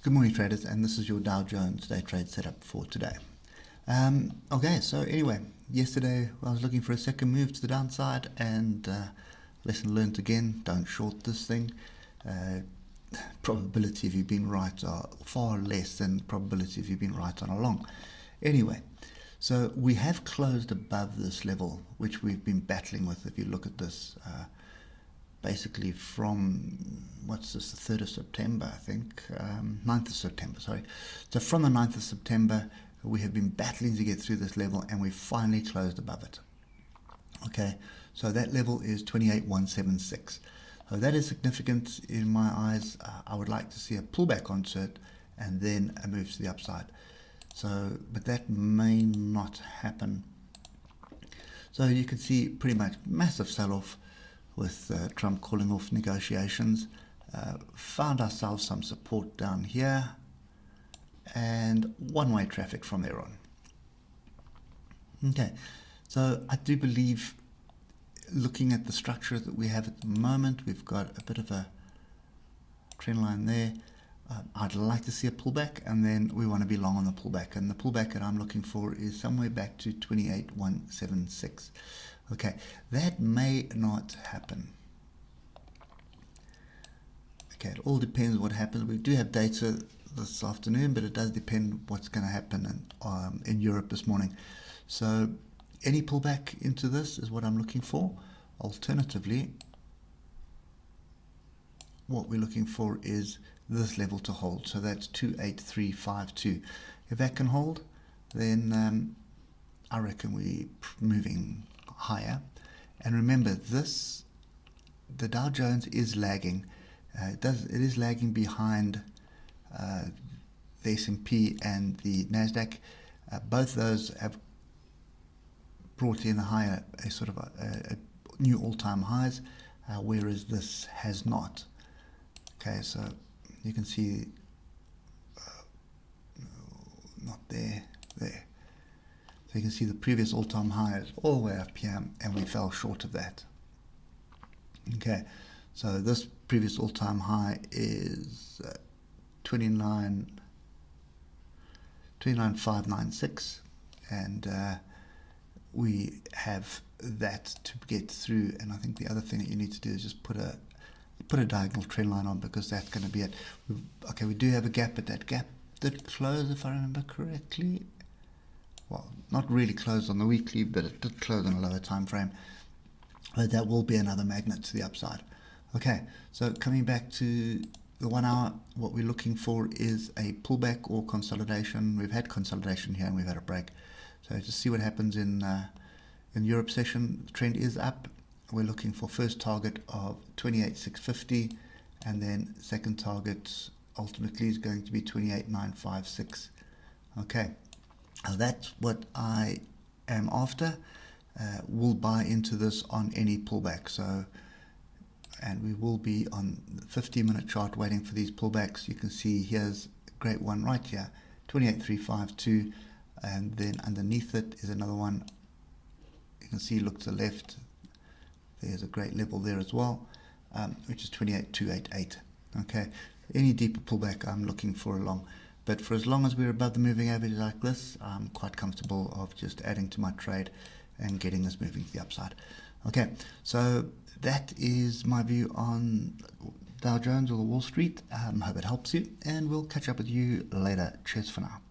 Good morning, traders, and this is your Dow Jones Day trade setup for today. Okay, so anyway, yesterday I was looking for a second move to the downside, and lesson learned again: don't short this thing. Probability of you being right are far less than probability of you being right on a long. Anyway, so we have closed above this level, which we've been battling with. If you look at this. Basically from, what's this, the 3rd of September, I think, 9th of September, sorry. So from the 9th of September, we have been battling to get through this level, and we finally closed above it. Okay, so that level is 28,176. So that is significant in my eyes. I would like to see a pullback onto it and then a move to the upside. So, but that may not happen. So you can see pretty much massive sell-off with Trump calling off negotiations. Found ourselves some support down here, and one-way traffic from there on. Okay, so I do believe, looking at the structure that we have at the moment, we've got a bit of a trend line there. I'd like to see a pullback, and then we want to be long on the pullback, and the pullback that I'm looking for is somewhere back to 28,176. Okay, that may not happen. Okay, it all depends what happens. We do have data this afternoon, but it does depend what's going to happen in Europe this morning. So any pullback into this is what I'm looking for. Alternatively, what we're looking for is this level to hold. So that's 28352. If that can hold, then I reckon we're moving higher. And remember, the Dow Jones is lagging. It is lagging behind the S&P and the Nasdaq. Both those have brought in a sort of a new all-time highs, whereas this has not. Okay, so you can see not there. So you can see the previous all-time high is all the way up here, and we fell short of that. Okay, so this previous all-time high is 29,596, and we have that to get through. And I think the other thing that you need to do is just put a diagonal trend line on, because that's going to be it. Okay, we do have a gap, but that gap did close, if I remember correctly. Well, not really closed on the weekly, but it did close on a lower time frame. But that will be another magnet to the upside. Okay, so coming back to the 1 hour, what we're looking for is a pullback or consolidation. We've had consolidation here and we've had a break. So just see what happens in Europe session. The trend is up. We're looking for first target of 28,650, and then second target ultimately is going to be 28,956. Okay. That's what I am after. We'll buy into this on any pullback. So, and we will be on the 15-minute chart waiting for these pullbacks. You can see here's a great one right here, 28,352, and then underneath it is another one. You can see, look to the left. There's a great level there as well, which is 28,288. Okay, any deeper pullback I'm looking for along. But for as long as we're above the moving average like this, I'm quite comfortable of just adding to my trade and getting this moving to the upside. Okay, so that is my view on Dow Jones or the Wall Street. Hope it helps you, and we'll catch up with you later. Cheers for now.